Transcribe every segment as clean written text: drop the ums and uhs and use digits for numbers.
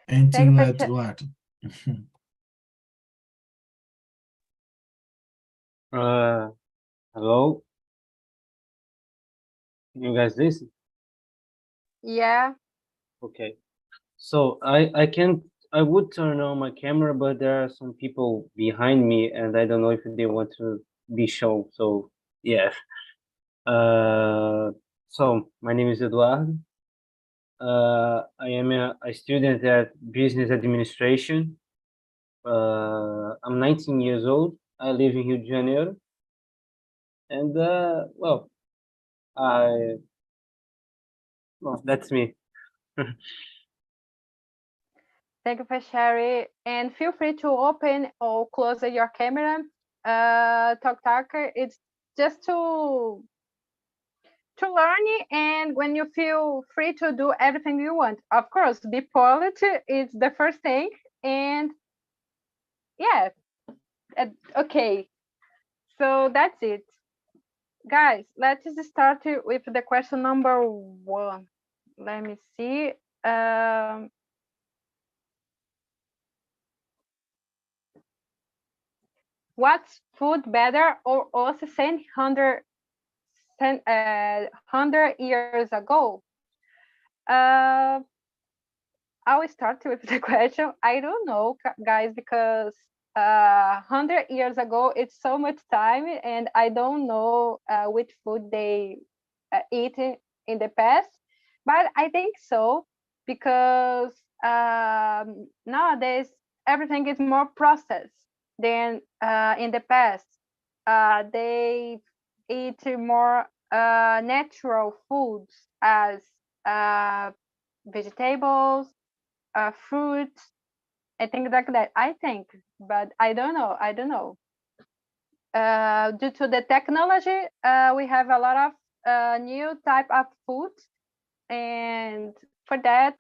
And Thank you to for Eduardo. Hello, you guys listen? yeah. Okay. So I would turn on my camera, but there are some people behind me, and I don't know if they want to be shown. So yeah. Uh, so my name is Eduardo. I am a student at business administration. I'm 19 years old. I live in Rio de Janeiro, and I well, that's me. Thank you for sharing. And feel free to open or close your camera. Talker, it's just to learn, and when you feel free to do everything you want. Of course, be polite is the first thing. And yeah, okay. So that's it. Guys, let's start with the question number 1. Let me see. What's food better or also 100 years ago? Uh, I will start with the question. I don't know, guys, because 100 years ago, it's so much time, and I don't know which food they eat in the past. But I think so, because nowadays everything is more processed than in the past. They eat more natural foods as uh, vegetables, fruits, and things like that. I think, but I don't know. I don't know. Due to the technology, we have a lot of new type of foods, and for that,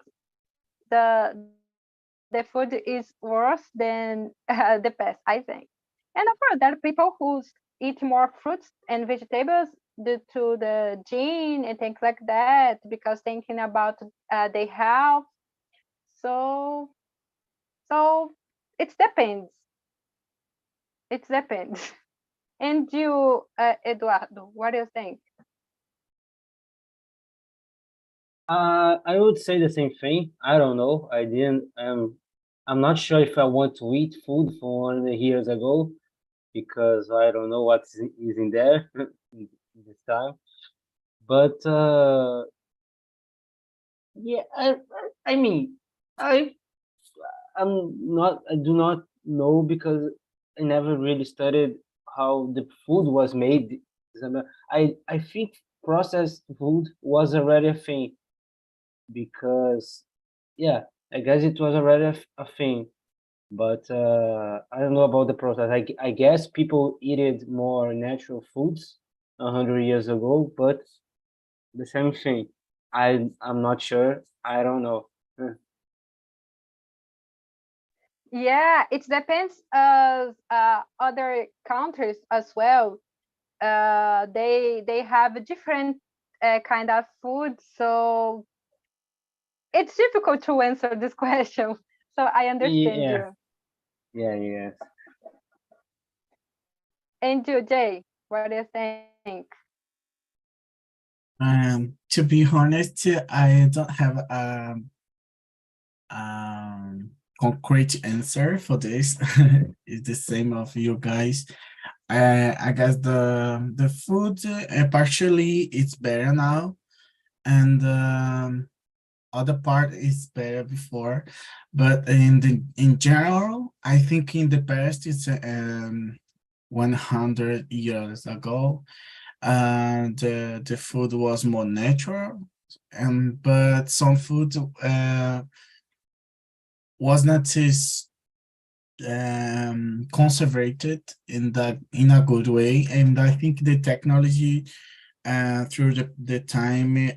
the food is worse than the past, I think. And of course, there are people who eat more fruits and vegetables due to the gene and things like that, because thinking about their health. So So it depends. It depends. And you, Eduardo, what do you think? I would say the same thing. I don't know. I didn't. I'm not sure if I want to eat food from 100 years ago because I don't know what is in there this time. But yeah, I mean, I I do not know because I never really studied how the food was made. I think processed food was already a thing because yeah, I guess it was already a thing, but I don't know about the process. I guess people eated more natural foods 100 years ago, but the same thing. I'm not sure. I don't know. Yeah, it depends other countries as well. They have a different kind of food, so it's difficult to answer this question. So I understand Yeah, you. yeah, yeah. And you, Jay, what do you think? To be honest, I don't have um concrete answer for this. It's the same of you guys. I guess the food partially it's better now, and other part is better before, but in general, I think in the past it's 100 years ago, the food was more natural, and but some food was not as conservated in a good way, and I think the technology through the time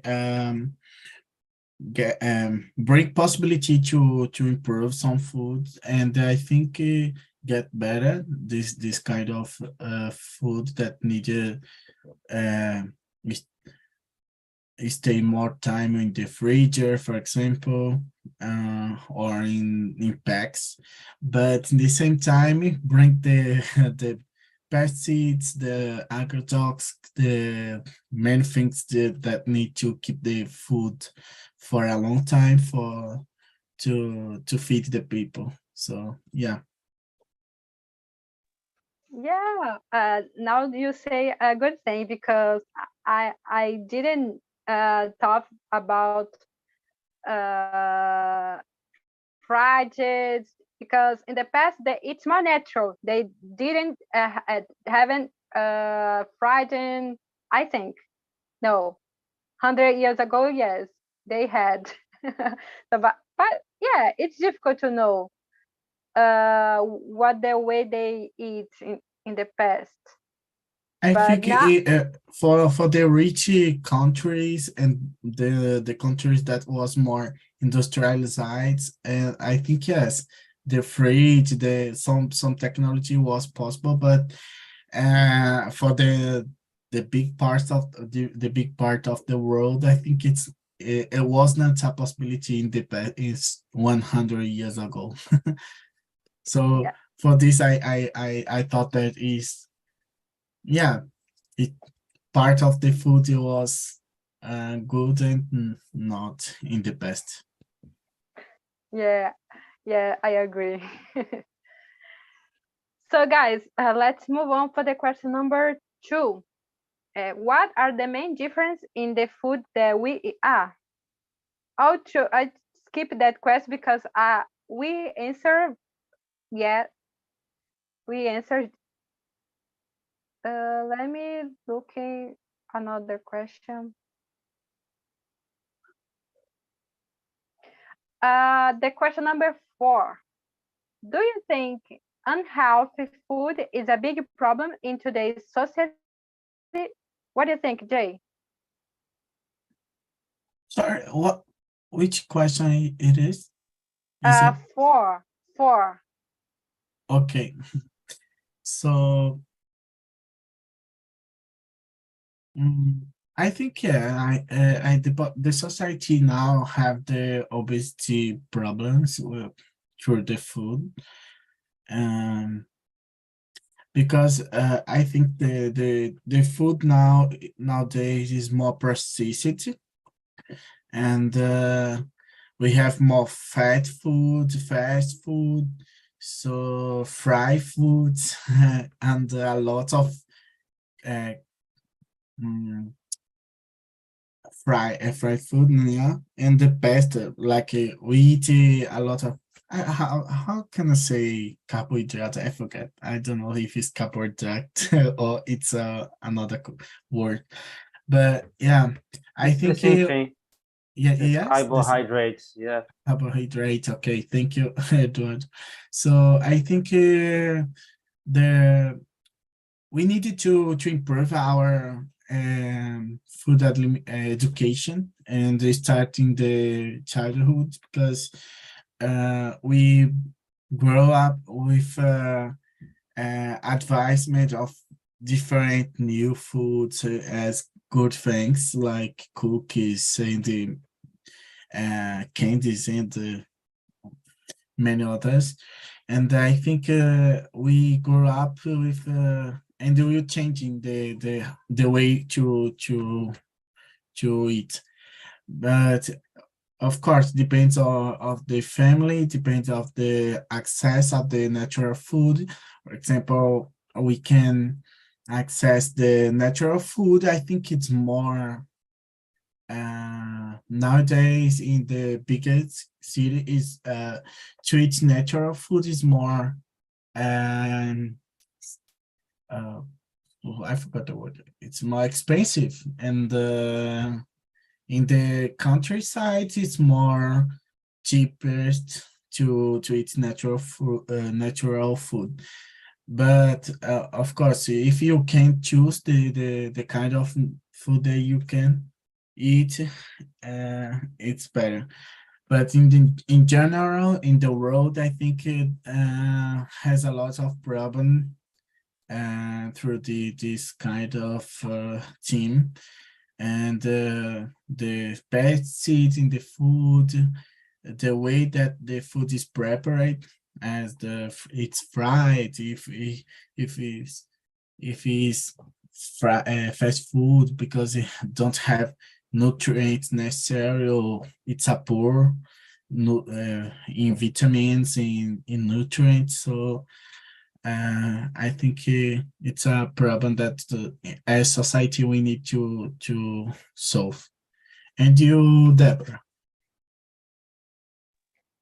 get bring possibility to improve some foods, and I think get better this kind of food that needed uh, stay more time in the freezer, for example, or in packs. But in the same time, bring the the pesticides, the agrotoxins, the many things that need to keep the food for a long time for to feed the people. So yeah. Yeah, now you say a good thing because I didn't thought about uh, fried it because in the past it's more natural. They didn't haven't fried in. I think no, 100 years ago, yes, they had. So, but yeah, it's difficult to know what the way they eat in the past. I But think now, for the rich countries and the countries that was more industrialized, I think yes, the freight, the some technology was possible, but for the big part of the big part of the world, I think it was not a possibility in the past, is 100 years ago. So yeah, for this, I thought that is yeah, it part of the food was good and not in the best. yeah, yeah, I agree. So, guys, let's move on for the question number two. What are the main difference in the food that we eat? I skip that question because we answer, yeah, we answered. Let me looking another question. The question number four. Do you think unhealthy food is a big problem in today's society? What do you think, Jay? Sorry, what? Which question it is? You said Four, four. okay. So mm, I think yeah, the society now have the obesity problems through the food, um, because I think the food nowadays is more processed, and we have more fat food, fast food, so fried foods, and a lot of uh, mm, fried food, yeah, and the best like we eat a lot of how can I say carbohydrate? I forget. I don't know if it's carbohydrate or it's another word, but yeah, I It's the think same thing. It's yes, this carbohydrates. Yeah. carbohydrate. Okay, thank you, Edward. So I think the we needed to improve our food education and start in the childhood, because we grow up with advisement of different new foods as good things like cookies and the candies and many others. And I think we grew up with and we're changing the way to eat. But of course, depends on of the family, depends of the access of the natural food. For example, we can access the natural food. I think it's more nowadays in the biggest city is to eat natural food is more um uh oh, I forgot the word. It's more expensive, and in the countryside it's more cheapest to eat natural food. But of course, if you can choose the kind of food that you can eat, it's better. But in general, in the world, I think it has a lot of problem through this kind of team. and the pesticides in the food, the way that the food is prepared, as it's fried, if it's fast food because it don't have nutrients necessary, or it's a poor in vitamins, in nutrients. So I think it's a problem that as society we need to solve. And you, Deborah?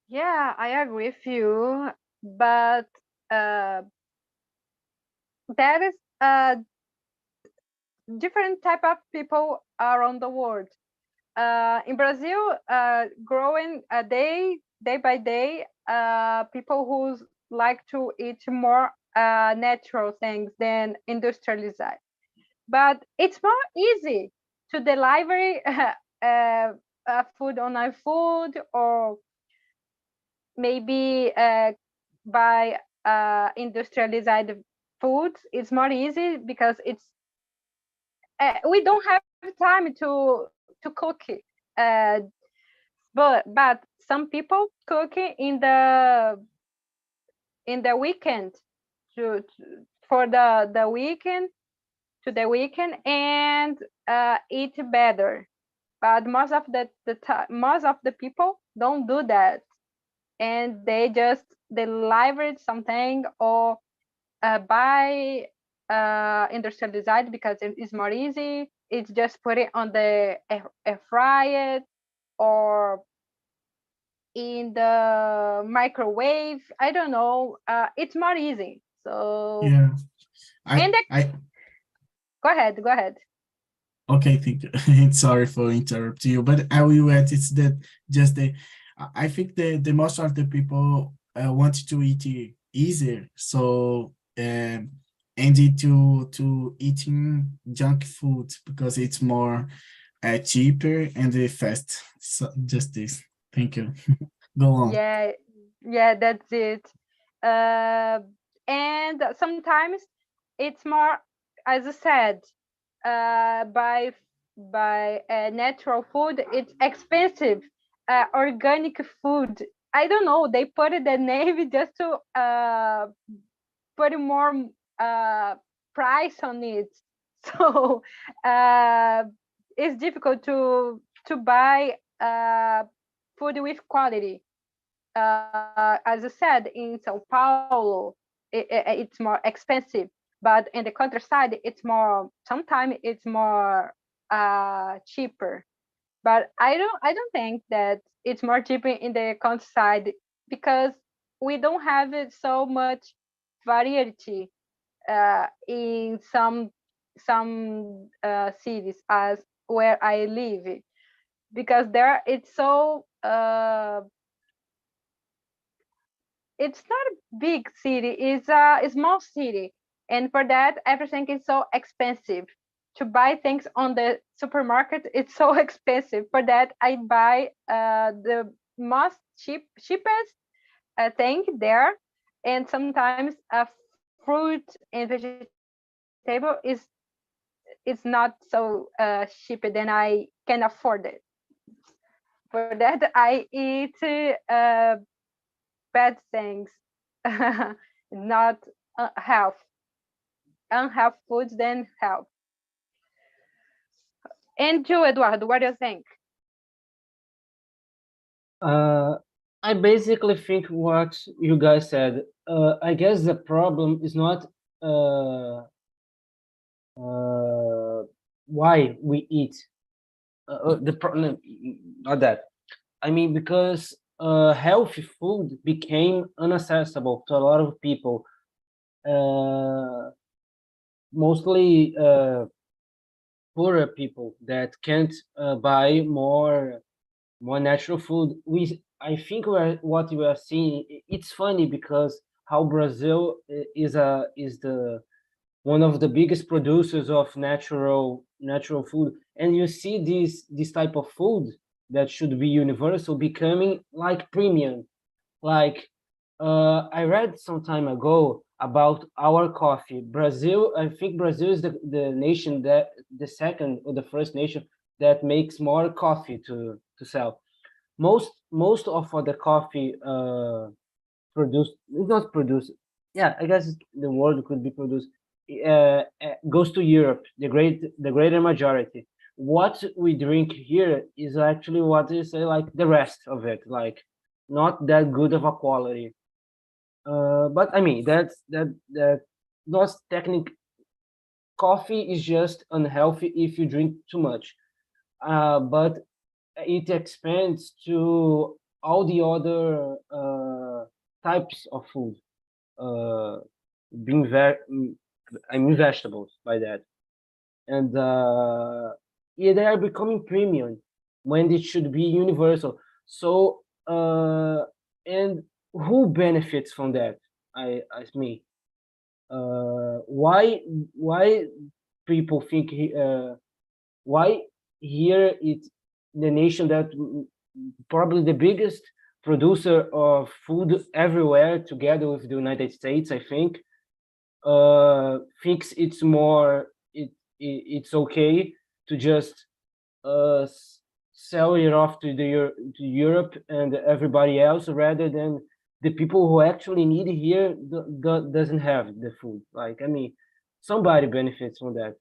Yeah, I agree with you, but there is a different type of people around the world. In Brazil, growing day by day, people who like to eat more natural things than industrialized. But it's more easy to deliver food on iFood, or maybe by industrialized foods. It's more easy because we don't have time to cook it. Uh, but some people cook it in the weekend for the weekend to the weekend, and eat better. But most of the people don't do that, and they just deliver something, or buy industrialized because it is more easy. It's just put it on the air fryer, or in the microwave. I don't know. It's more easy. So Yeah, and I go ahead, go ahead. okay, thank you. Sorry for interrupting you, but I will add it's that just I think the most of the people want to eat easier, so and to eating junk food because it's more cheaper and fast. So just this. Thank you. Go on. Yeah, yeah, that's it. Uh, and sometimes it's more, as I said, by natural food. It's expensive. Organic food. I don't know. They put the name just to put more uh, price on it. So uh, it's difficult to buy food with quality. As I said, in Sao Paulo, it's more expensive, but in the countryside, sometimes it's more cheaper. But I don't think that it's more cheaper in the countryside, because we don't have it so much variety in some cities as where I live, because there it's not a big city, it's a small city, and for that everything is so expensive. To buy things on the supermarket, it's so expensive. For that I buy the most cheapest thing there, and sometimes a fruit and vegetable is not so cheap, then I can afford it. For that I eat bad things, not health, unhealth foods than health. And you, Eduardo, what do you think? I basically think what you guys said. I guess the problem is not why we eat. The problem, not that. I mean, because healthy food became inaccessible to a lot of people, mostly poorer people that can't buy more natural food. I think what we are seeing. It's funny because how Brazil is the one of the biggest producers of natural food, and you see this type of food that should be universal becoming like premium, like I read some time ago about our coffee. Brazil, I think Brazil is the nation that the second or the first nation that makes more coffee to sell. Most of the coffee produced, not produced, yeah, I guess the word could be produced, goes to Europe, the greater majority. What we drink here is actually what you say, like the rest of it, like not that good of a quality. But I mean, that's technique. Coffee is just unhealthy if you drink too much. But it expands to all the other types of food, uh, being very, I mean vegetables by that, and yeah, they are becoming premium when it should be universal. So, and who benefits from that? As me, why people think why here it's the nation that probably the biggest producer of food everywhere together with the United States, I think, thinks it's more it's okay to just uh, sell it off to to Europe and everybody else rather than the people who actually need it here doesn't have the food. Like, I mean, somebody benefits from that.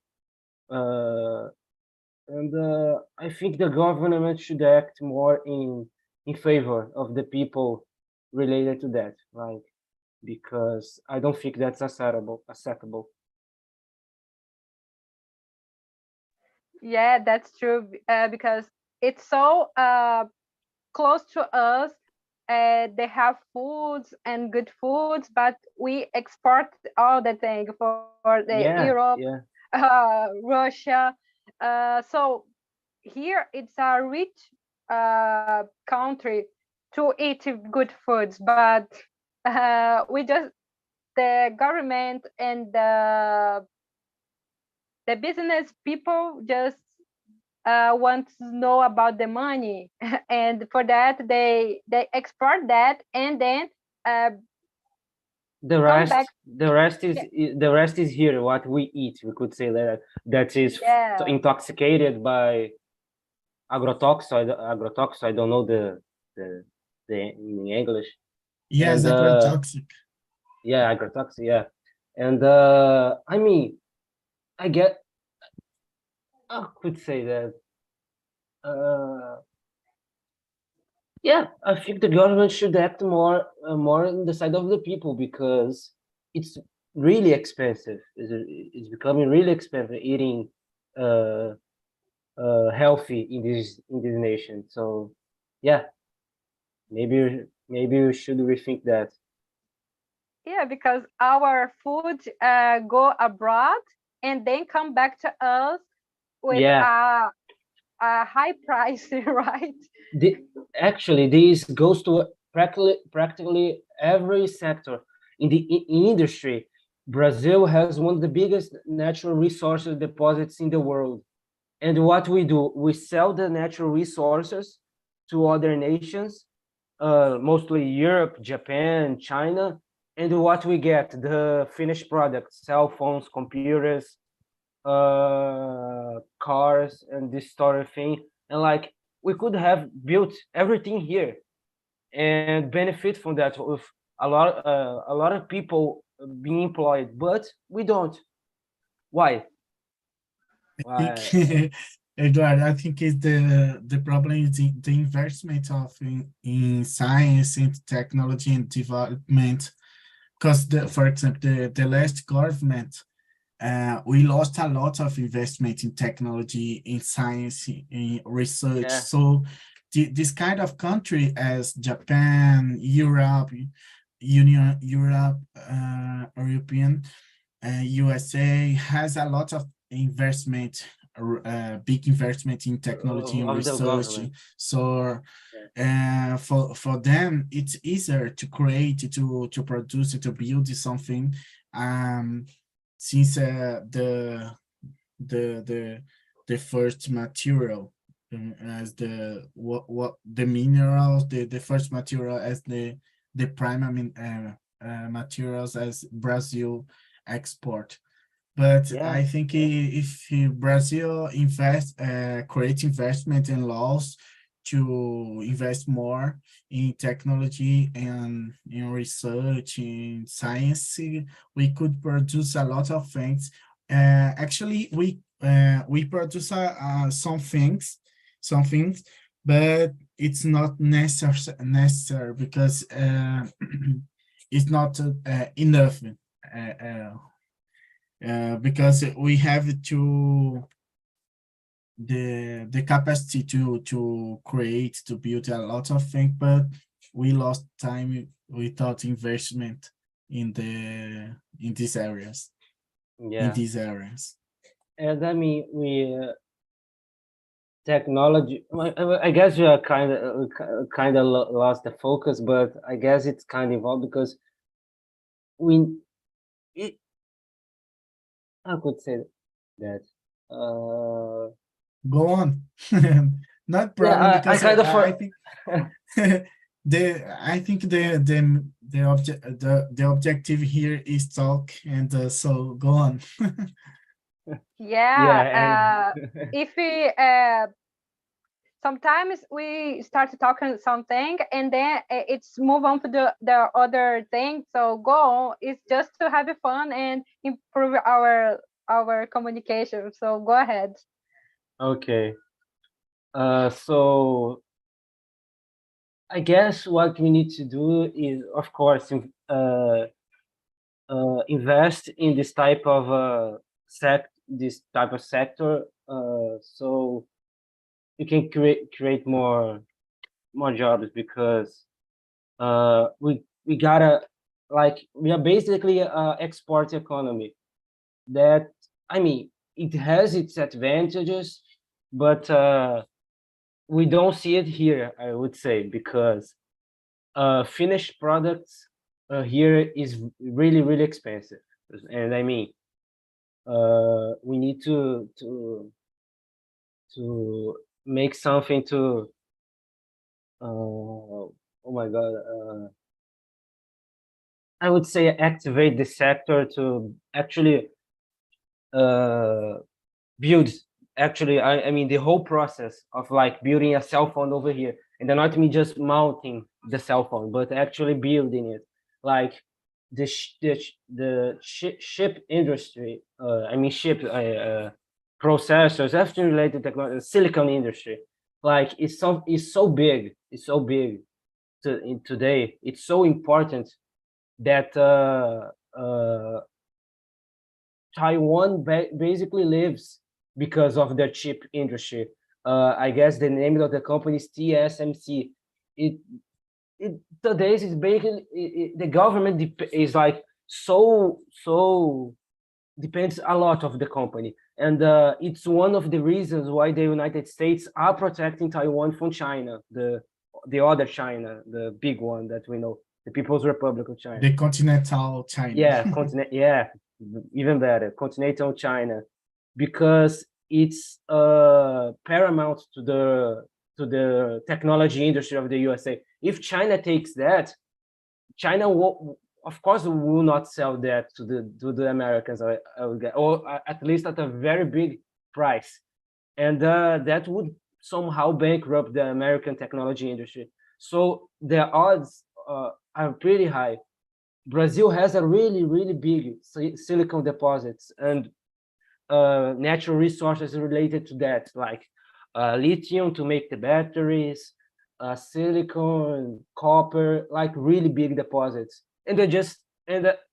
Uh, and I think the government should act more in favor of the people related to that, like, because I don't think that's acceptable. Yeah, that's true. Because it's so close to us. They have foods and good foods, but we export all the thing for the Europe, Yeah, yeah. Russia. So here it's a rich country to eat good foods, but we just the government and the business people just want to know about the money, and for that they export that and then uh, The come rest, back. Yeah, the rest is here. What we eat, we could say that is yeah, intoxicated by agrotox. I don't know the the in English. Yes, And agrotoxic. yeah, agrotox. Yeah, and I mean, I get. I could say that. Uh, Yeah, I think the government should act more on the side of the people because it's really expensive. It's becoming really expensive eating uh, healthy in this nation. So yeah, maybe we should rethink that. yeah, because our food go abroad and then come back to us with Yeah, a high price, right? the, actually this goes to practically every sector in the in industry. Brazil has one of the biggest natural resources deposits in the world. And what we do, we sell the natural resources to other nations, mostly Europe, Japan, China. And what we get, the finished products, cell phones, computers, cars, and this sort of thing. And like, we could have built everything here and benefit from that with a lot of people being employed, but we don't. Why? Why? think Eduardo, I think is the problem is the investment of in science and technology and development. Because for example, the last government, we lost a lot of investment in technology, in science, in research. Yeah. So this kind of country as Japan, Europe, European, USA has a lot of investment, big investment in technology and Of the research. government. So for them, it's easier to create, to produce, to build something. Since the the the first material as the what the minerals, the first material as the prime materials as Brazil export. But Yeah, I think if Brazil create investment and laws to invest more in technology and in research in science, we could produce a lot of things. Actually, we produce some things, but it's not necessary because it's not enough. Because we have the capacity to create to build a lot of things, but we lost time without investment in these areas in yeah. these areas. And I mean, we technology. I guess we are kind of lost the focus, but I guess it's kind of involved because we. It, I could say that. Go on. Not Yeah, problem I because kind of I think I think the objective here is talk, and so go on. Yeah, yeah, if we sometimes we start talking something and then it's move on to the other thing. So go on. It's just to have fun and improve our communication. So go ahead. okay. So I guess what we need to do is, of course, invest in this type of sector, so you can create more jobs because we gotta, like, we are basically a export economy that, I mean, it has its advantages, but we don't see it here, I would say, because finished products here is really, really expensive. And I mean, we need to make something to oh my god, I would say activate the sector to actually uh, build, actually, I mean, the whole process of like building a cell phone over here, and then not me just mounting the cell phone, but actually building it, like the ship industry, I mean ship processors, everything related to technology, silicon industry, like it's so big in today, it's so important that Taiwan basically lives because of the chip industry. I guess the name of the company is TSMC. It it today is basically the government is like so depends a lot of the company, and it's one of the reasons why the United States are protecting Taiwan from China, the other China, the big one that we know, the People's Republic of China. The continental China. Yeah, continent. Yeah, even better, continental China, because it's paramount to the technology industry of the USA. If China takes that, China will, of course, will not sell that to the Americans, I would get, or at least at a very big price, and that would somehow bankrupt the American technology industry. So the odds are pretty high. Brazil has a really, really big silicon deposits and natural resources related to that, like lithium to make the batteries, silicon, copper, like really big deposits. And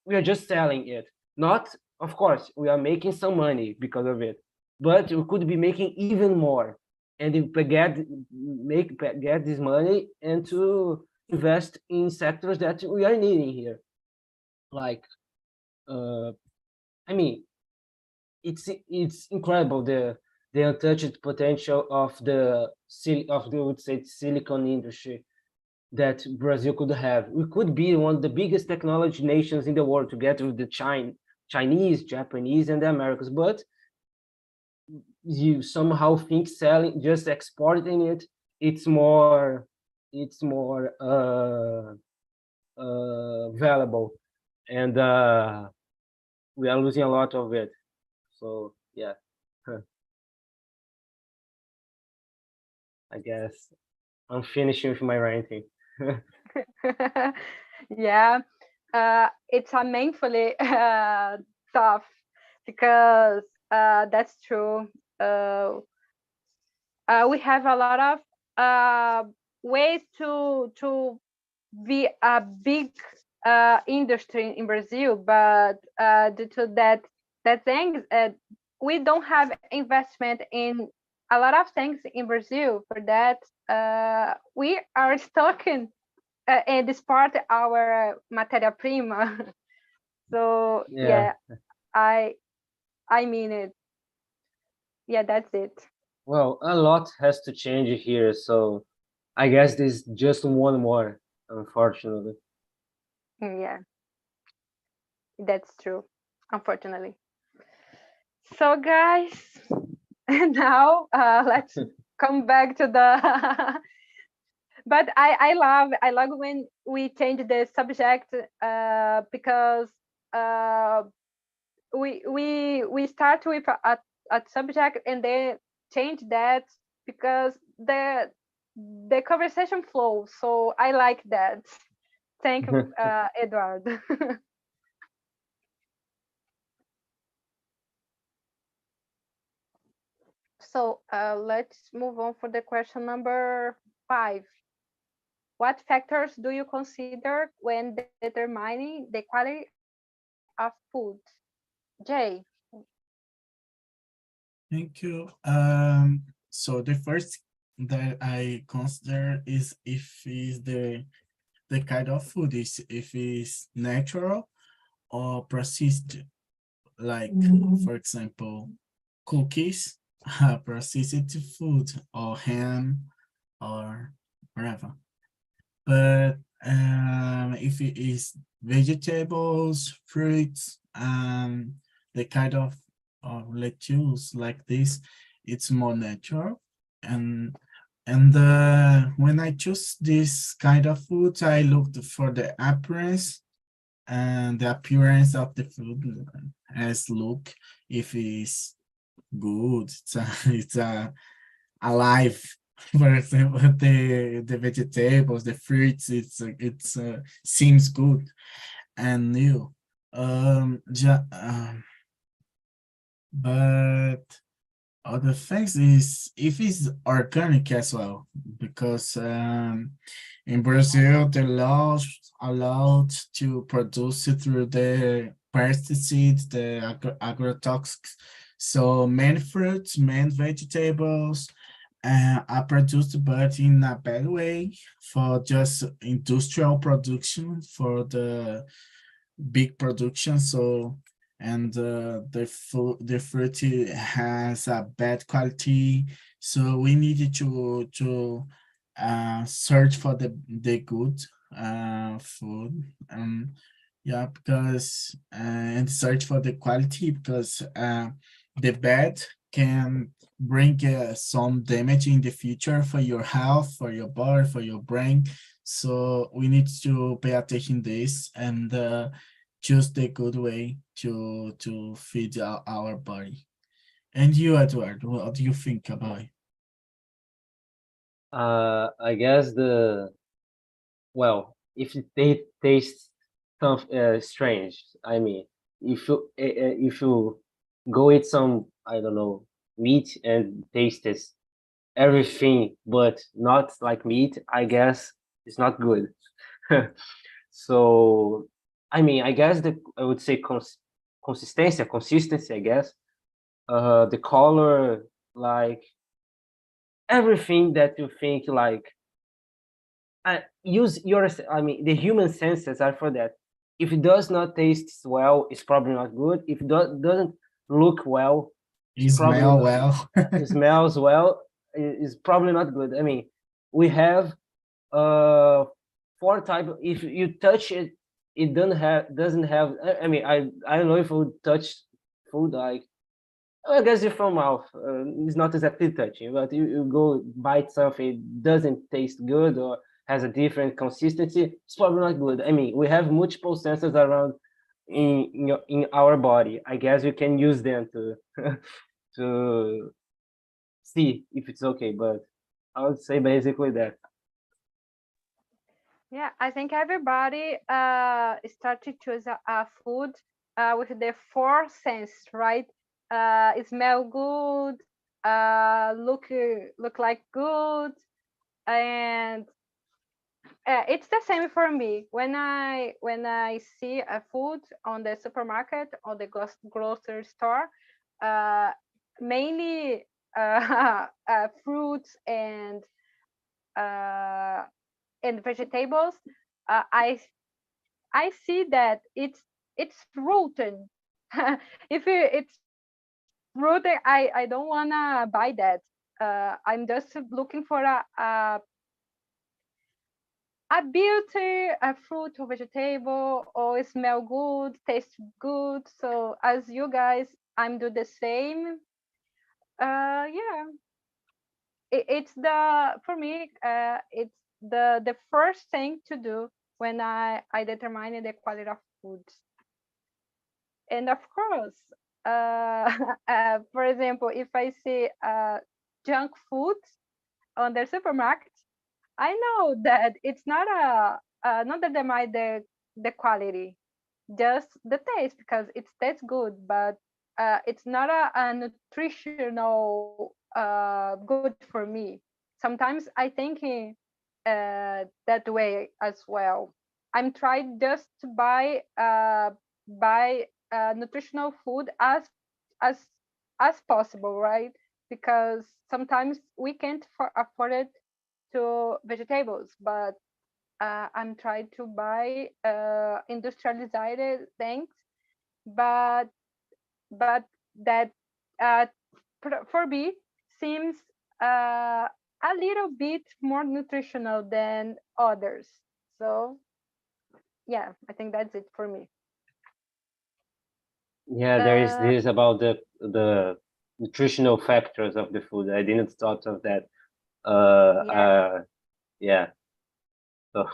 we are just selling it. Not, of course, we are making some money because of it, but we could be making even more. And if we get this money and to invest in sectors that we are needing here, like uh, I mean, it's incredible the untouched potential of I would say silicon industry that Brazil could have. We could be one of the biggest technology nations in the world together with the Chinese, Japanese, and the Americans. But you somehow think selling, just exporting it, it's more valuable, and we are losing a lot of it. So yeah, I guess I'm finishing with my ranting. Yeah, it's a mainfully tough because that's true. We have a lot of ways to be a big industry in Brazil, but due to that things, we don't have investment in a lot of things in Brazil. For that, we are stuck in this part our materia prima. So Yeah. yeah, I I mean it. Yeah, that's it. Well, a lot has to change here, so I guess there's just one more, unfortunately. Yeah, that's true. Unfortunately. So guys, now let's come back to the but I love when we change the subject because uh, we start with a subject and then change that because the conversation flows. So I like that. Thank you, Edward. So let's move on for the question number 5. What factors do you consider when determining the quality of food? Jay. Thank you. So the first that I consider is if is the kind of food is if it's natural or processed, like for example, cookies, processed food, or ham, or whatever. But if it is vegetables, fruits, the kind of lettuce like this, it's more natural. And when I choose this kind of food, I looked for the appearance and the appearance of the food as look if it's good, it's alive. For example, the vegetables, the fruits, it's seems good and new. But other things is if it's organic as well, because in Brazil the laws allowed to produce it through the pesticides, the agrotoxics. So many fruits, many vegetables are produced, but in a bad way for just industrial production for the big production. So and the fruit has a bad quality. So we needed to search for the good food. Yeah, because and search for the quality because the bad can bring some damage in the future for your health, for your body, for your brain. So we need to pay attention this and choose the good way to feed our body. And you, Edward, what do you think about it? I guess if they taste something strange, I mean, if you go eat some, I don't know, meat and taste it everything but not like meat, I guess it's not good. So I mean, I guess I would say consistency, I guess. The color, like everything that you think, like use your, I mean, the human senses are for that. If it does not taste well, it's probably not good. If it doesn't look well, it's You probably smell not, well. it smells well, it's probably not good. I mean, we have four type. If you touch it, it doesn't have. I mean, I don't know if you would touch food like, I guess your from mouth. It's not exactly touching, but you go bite something, it doesn't taste good, or has a different consistency, it's probably not good. I mean, we have multiple sensors around in our body. I guess we can use them to to see if it's okay, but I would say basically that. Yeah, I think everybody start to choose a food with the four senses, right? Smell good, look like good, and it's the same for me. When I see a food on the supermarket or the grocery store, uh, mainly fruits uh, and vegetables, I see that it's rotten. If it's rotten, I don't wanna buy that. I'm just looking for a beauty, a fruit or vegetable, or smell good, taste good. So as you guys, I'm do the same. Yeah, it's the for me. It's the first thing to do when I determine the quality of foods. And of course, for example, if I see junk food on the supermarket, I know that it's not not that they mind the quality, just the taste, because it tastes good, but it's not a nutritional good for me. Sometimes I think that way as well. I'm trying just to buy nutritional food as as possible, right? Because sometimes we can't afford it to vegetables, but I'm trying to buy industrialized things, but but that uh, for me seems uh, a little bit more nutritional than others. So yeah, I think that's it for me. Yeah, there is Uh, this about the nutritional factors of the food. I didn't thought of that. yeah, Yeah. So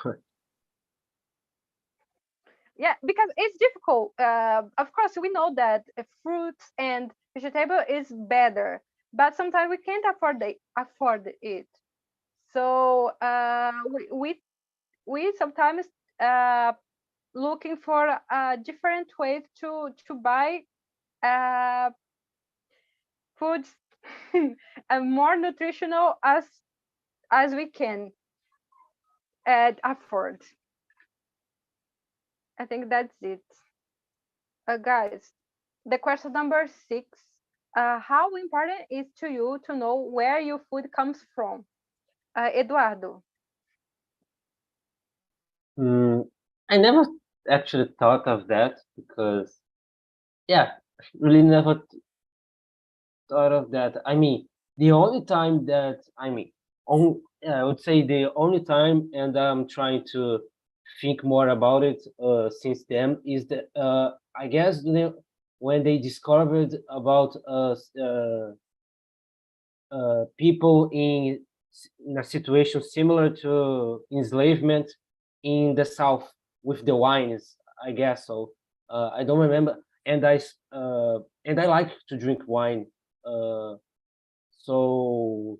yeah, because it's difficult. Of course, we know that fruits and vegetable is better, but sometimes we can't afford it. So we sometimes uh, looking for different ways to buy uh, foods and more nutritional as we can afford. I think that's it. Guys, the question number 6. How important is to you to know where your food comes from? Eduardo. mm, I never actually thought of that because yeah, really never thought of that. I mean, the only time that I would say the only time, and I'm trying to think more about it since then, is that I guess when they discovered about people in a situation similar to enslavement in the South with the wines, I guess so. I don't remember, and I like to drink wine. Uh, so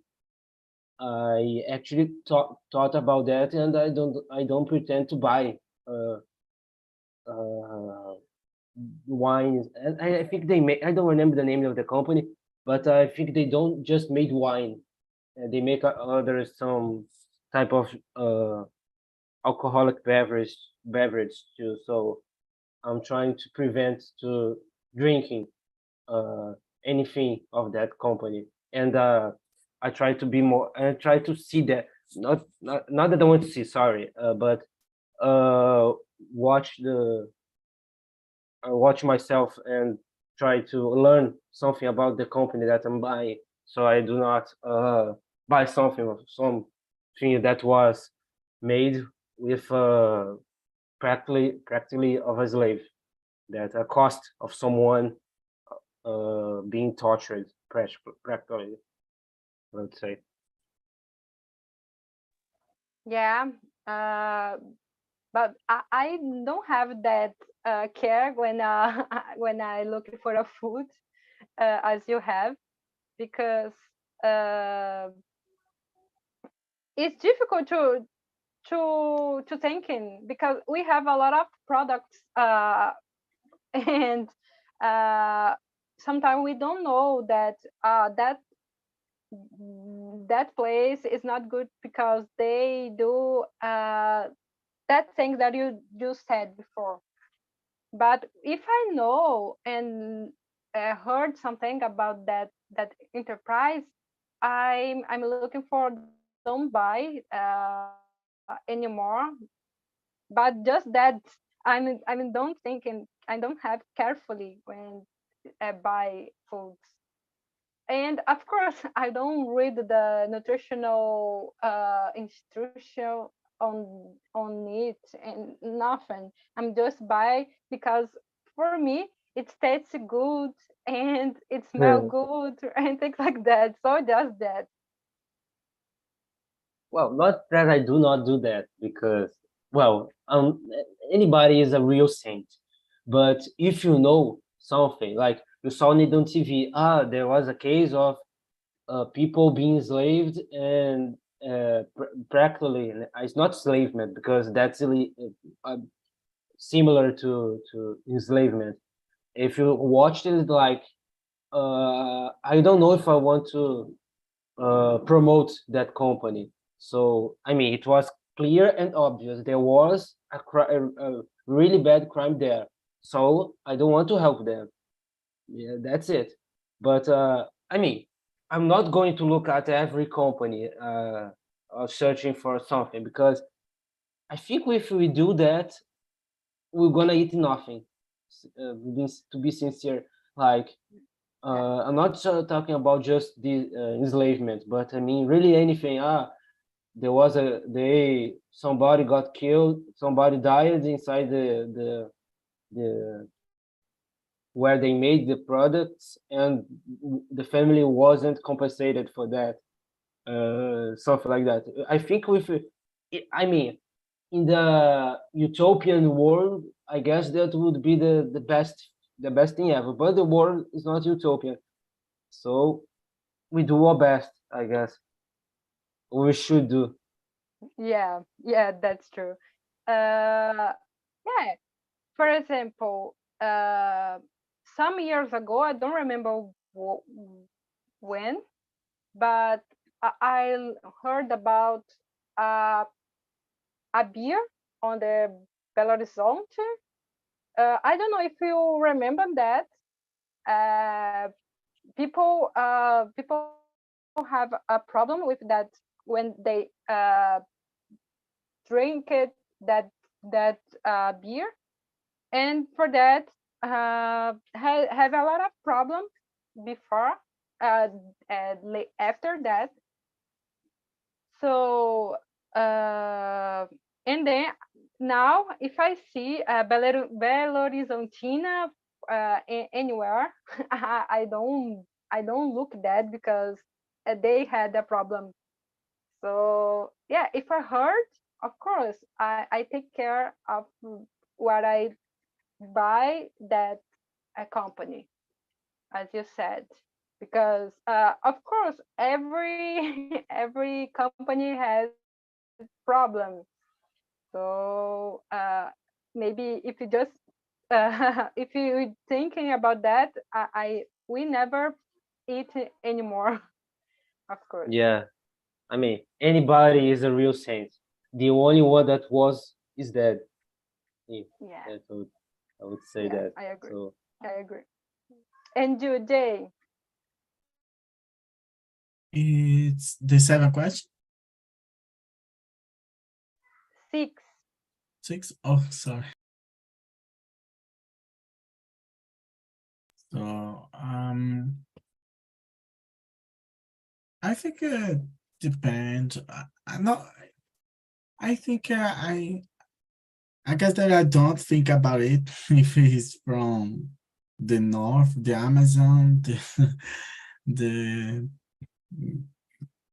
I actually thought about that, and I don't pretend to buy uh, uh, wines. And I think they make, I don't remember the name of the company, but I think they don't just made wine. They make other some type of alcoholic beverage too. So I'm trying to prevent to drinking uh, anything of that company, and I try to be more. I try to see that not that I want to see. Sorry, but uh, watch the watch myself and try to learn something about the company that I'm buying, so I do not buy something that was made with practically of a slave, that a cost of someone being tortured practically, I would say. Yeah, uh, but I don't have that care when when I look for a food as you have, because uh, it's difficult to thinking, because we have a lot of products and uh, sometimes we don't know that that place is not good because they do that thing that you just said before. But if I know and heard something about that enterprise, I'm looking for don't buy anymore. But just that I'm don't thinking, I don't have carefully when buy foods. And of course, I don't read the nutritional instruction on it and nothing. I'm just buy because for me it tastes good and it smells good and things like that. So just that. Well, not that I do not do that because, well, anybody is a real saint. But if you know something, like you saw it on TV, there was a case of people being enslaved and practically, it's not enslavement because that's really similar to enslavement. If you watched it, like, I don't know if I want to promote that company. So, I mean, it was clear and obvious there was a really bad crime there. So I don't want to help them. Yeah, that's it. But I mean, I'm not going to look at every company searching for something because I think if we do that, we're gonna eat nothing. To be sincere, like I'm not talking about just the enslavement, but I mean really anything. There was somebody got killed, somebody died inside the where they made the products, and the family wasn't compensated for that. Something like that. I think I mean, in the utopian world, I guess that would be the best thing ever. But the world is not utopian, so we do our best, I guess. We should do. Yeah, yeah, that's true. Yeah, for example, some years ago, I don't remember when, but I heard about uh, a beer on the Belo Horizonte. I don't know if you remember that. Uh, people have a problem with that when they drink it, that beer, and for that have a lot of problems before after that. So and then now if I see Belo Horizontina anywhere, I don't look that because they had a problem. So yeah, if I heard, of course I take care of what I buy that a company, as you said, because of course every company has problems. So maybe if you just if you thinking about that, I we never eat anymore. Of course. Yeah, I mean, anybody is a real saint. The only one that was is dead. Yeah, Yeah, that I would say yeah, that. I agree. So I agree. And you, Jay? It's the seven question. Six. Six. Oh, sorry. So, I think depends. I know. I think I guess that I don't think about it if it's from the north, the Amazon, the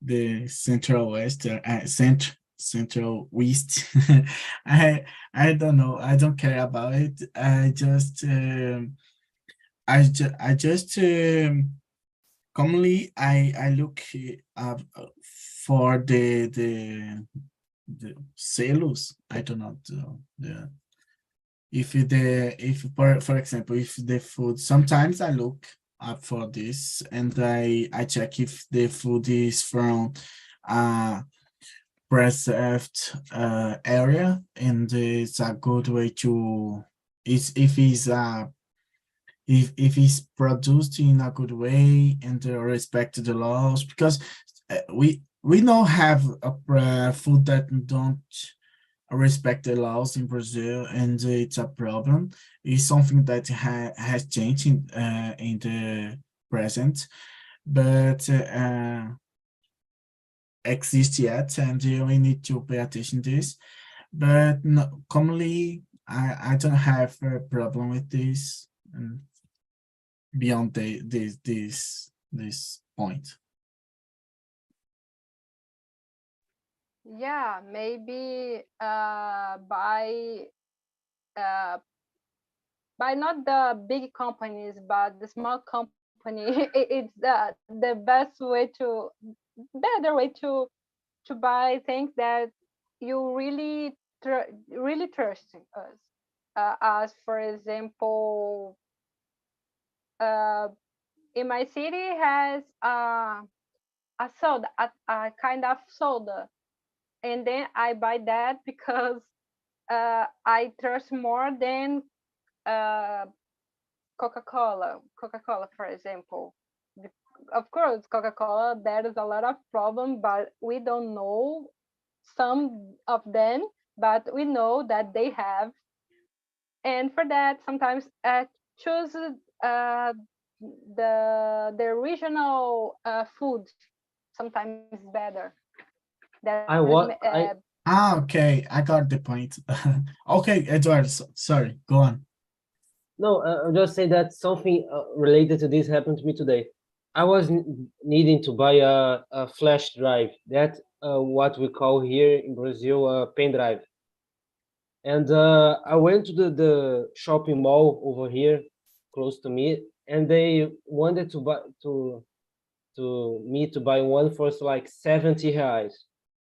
the central west, center. Central West. I don't know. I don't care about it. I just commonly I look for the selos. I don't know the if for example if the food, sometimes I look up for this and I check if the food is from preserved area, and it's a good way to is if it's if it's produced in a good way and respect the laws, because we don't have a food that don't respect the laws in Brazil, and it's a problem. It's something that has changed in the present, but exist yet, and we need to pay attention to this. But no, commonly, I don't have a problem with this beyond this point. Yeah, maybe by not the big companies, but the small company, it's the best way to better way to buy things that you really really trust us. As for example, uh, in my city has a soda, a kind of soda, and then I buy that because I trust more than uh, Coca-Cola, for example. Of course, Coca-Cola, there is a lot of problem, but we don't know some of them, but we know that they have. And for that, sometimes choose the original food. Sometimes is better. That is Okay, I got the point. Okay, Eduardo, sorry, go on. No, I'll just say that something related to this happened to me today. I was needing to buy a flash drive, that what we call here in Brazil a pen drive. And I went to the shopping mall over here, close to me, and they wanted to buy to buy one for like 70 reais.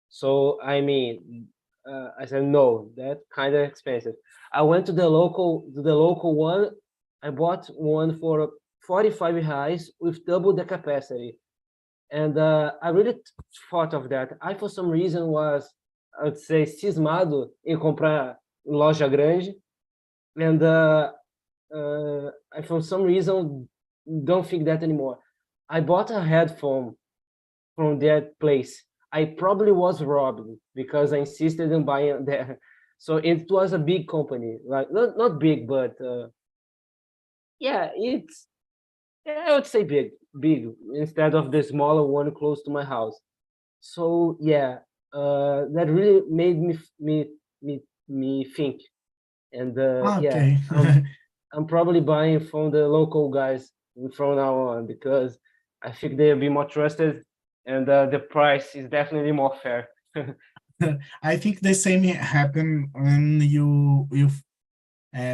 So I mean, I said no, that kind of expensive. I went to the local one. I bought one for 45 reais with double the capacity, and I really thought of that. I for some reason was, I would say, cismado em comprar loja grande, and I for some reason don't think that anymore. I bought a headphone from that place. I probably was robbed because I insisted on buying there. So it was a big company, like not big, but yeah, I would say big instead of the smaller one close to my house. So yeah, that really made me think, and yeah, Okay. I'm probably buying from the local guys from now on because I think they'll be more trusted, and the price is definitely more fair. I think the same happen when you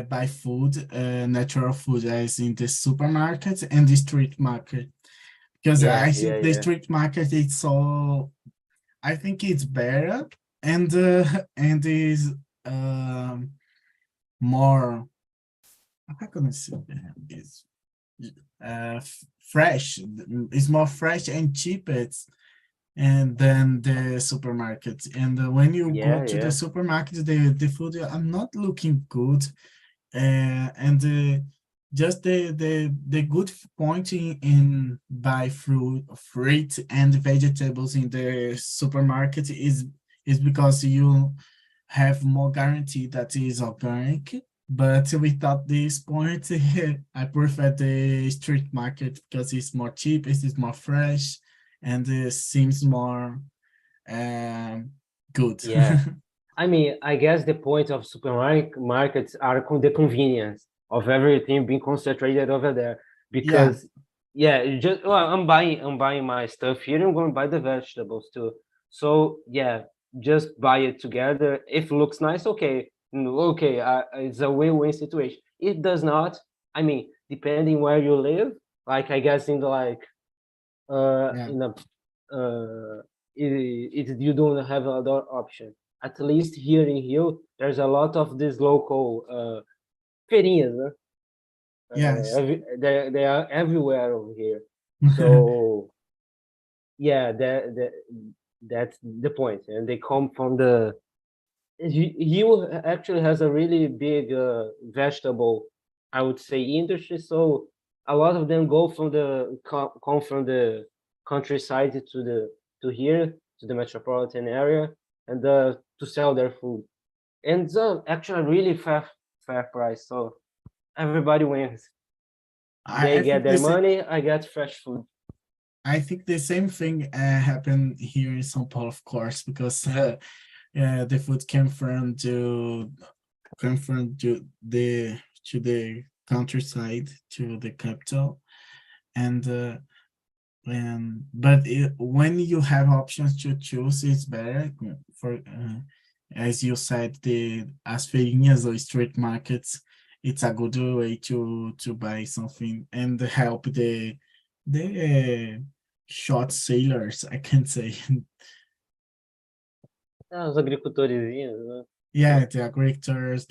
buy food, natural food, as in the supermarket and the street market. Because I think the Yeah. street market is so, I think it's better, and is more, how can I say, is fresh. It's more fresh and cheap. And then the supermarket. And when you go to the supermarket, the food are not looking good. And just the good point in buy fruit and vegetables in the supermarket is because you have more guarantee that is organic. But without this point, I prefer the street market because it's more cheap, it is more fresh, and it seems more good. Yeah. I mean, I guess the point of supermarkets are the convenience of everything being concentrated over there. Yeah. Because you just I'm buying my stuff here. I'm going to buy the vegetables too. So yeah, just buy it together. If it looks nice, okay, okay, it's a win-win situation. It does not. I mean, depending where you live, like I guess in the Yeah. in a you don't have another option. At least here in Rio, there's a lot of these local feirinhas, né? Yes. They are everywhere over here. So yeah, that's the point, and they come from the. Rio actually has a really big vegetable, I would say, industry. So a lot of them go from come from the countryside to here to the metropolitan area, and to sell their food. And it's actually a really fair price. So everybody wins. They I get think their this money. I get fresh food. I think the same thing happened here in São Paulo, of course, because the food came from to the countryside, to the capital, and but when you have options to choose, it's better for as you said, the as feirinhas or street markets. It's a good way to buy something and help the short sailors, I can say. Os agricultores, né? Yeah, the agricultors,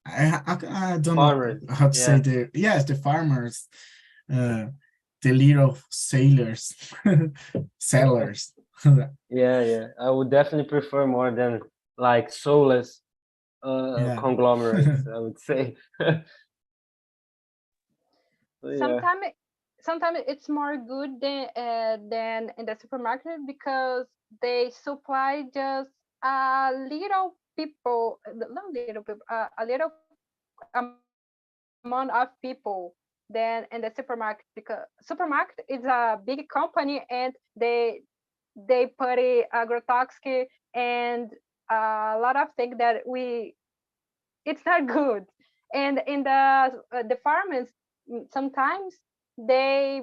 I don't know Farmers. how to say Yeah. the farmers, uh, the little sailors, sellers. Yeah. I would definitely prefer more than like soulless Yeah. conglomerates, I would say. So, yeah. Sometimes it's more good than in the supermarket because they supply just a little people, not little people, a little amount of people than in the supermarket, because supermarket is a big company and they put it agrotoxic and a lot of things that we it's not good. And in the farmers, sometimes they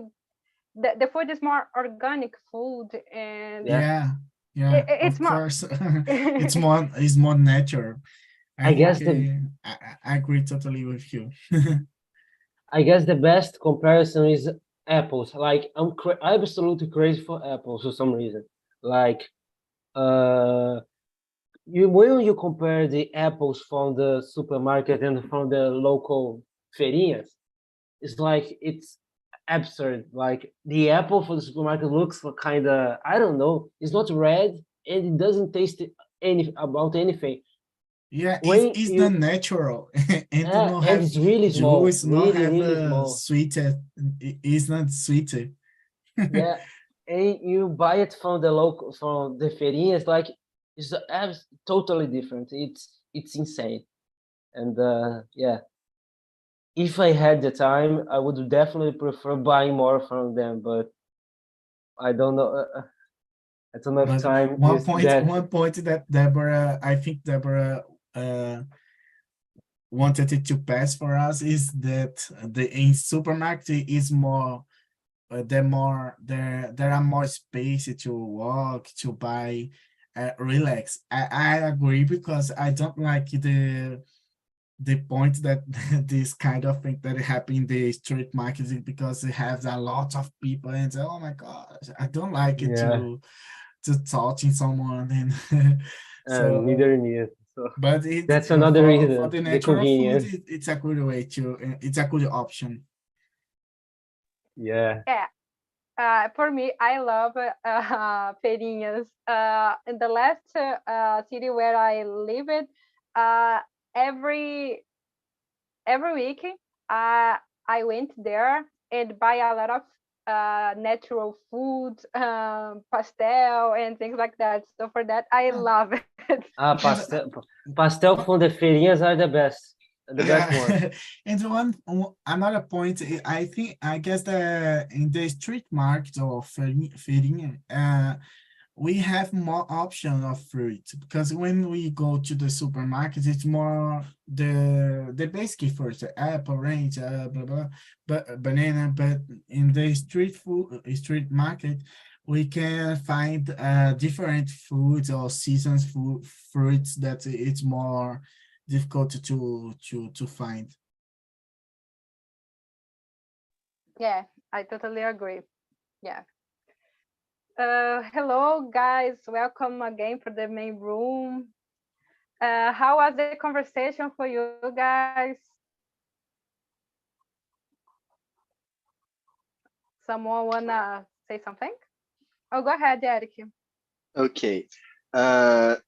the food is more organic food, and Yeah. Yeah, it's of more course. It's more natural. I I think guess the I agree totally with you. I guess the best comparison is apples. Like I'm absolutely crazy for apples for some reason. Like uh you when you compare the apples from the supermarket and from the local feirinhas, it's like it's absurd. Like the apple for the supermarket looks kind of, I don't know, it's not red and it doesn't taste about anything. Yeah, When it's not you natural and you don't and have it's really small, juice, not really have really a small. sweeter. It's not sweeter. Yeah, and you buy it from the local from the feirinhas, like it's totally different. It's insane. And yeah, if I had the time, I would definitely prefer buying more from them, but I don't know. I don't know if But time is that. one point that Deborah, I think Deborah uh wanted it to pass for us is that the in supermarket is more there are more space to walk, to buy, relax. I agree because I don't like the point that this kind of thing that happen in the street market is because it has a lot of people and say, oh my gosh, I don't like it Yeah, to touching someone and so neither me. So but it that's another for reason, the the natural food convenience. it's a good way to it's a good option. Yeah. yeah. For me, I love feirinhas. In the last city where I lived, uh, every every week, uh, I went there and buy a lot of natural food, pastel, and things like that. So for that, I Yeah. love it. Ah, And pastel from the feirinhas are the best ones. yeah, and another point, I think I guess that in the street market or feirinha, we have more option of fruit because when we go to the supermarket, it's more the basic fruits, apple, orange, blah blah, but banana. But in the street market, we can find different foods or seasons fruits that it's more difficult to find. Yeah, I totally agree. Yeah. Hello, guys. Welcome again for the main room. How was the conversation for you guys? Someone wanna say something? Oh, go ahead, Eric. Okay.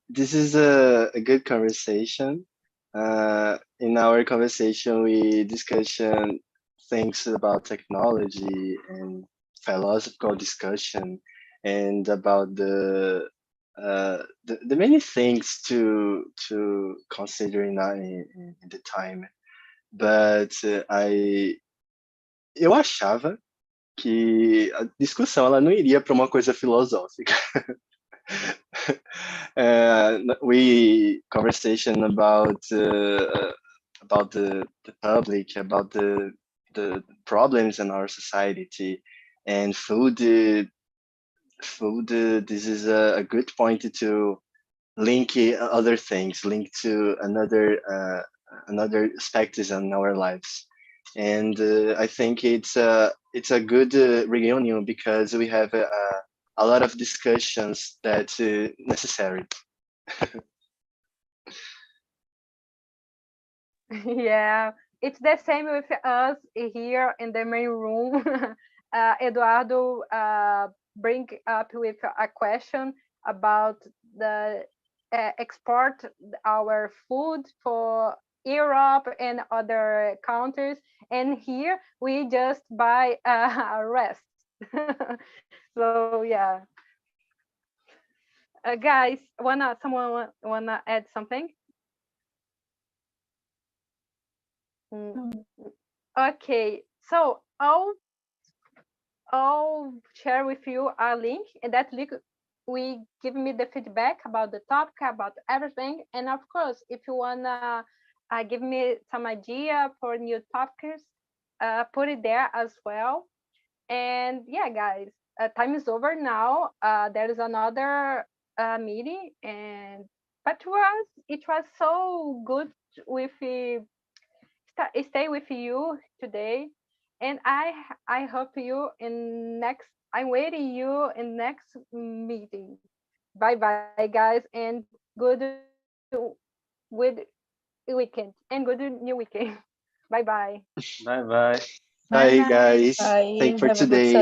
This is a good conversation. In our conversation, we discussion things about technology and philosophical discussion and about the many things to consider in the time. But eu achava que a discussão ela não iria para uma coisa filosófica. We conversation about the public, about the problems in our society, and food. Food. This is a good point to link other things, link to another aspects in our lives, and I think it's a good reunion because we have a lot of discussions that necessary. Yeah, it's the same with us here in the main room. Eduardo bring up with a question about the export our food for Europe and other countries, and here we just buy rest. So yeah, guys, someone wanna add something? Mm. Okay, so I'll share with you a link, and that link we give me the feedback about the topic, about everything. And of course, if you wanna give me some idea for new topics, put it there as well. And yeah, guys, time is over now. There is another meeting, and but to us, it was so good with stay with you today, and I hope you in next. I'm waiting you in next meeting. Bye bye, guys, and good weekend and good new weekend. Bye bye. Bye bye. Bye Bye. guys. Bye. Thank for Have a good today.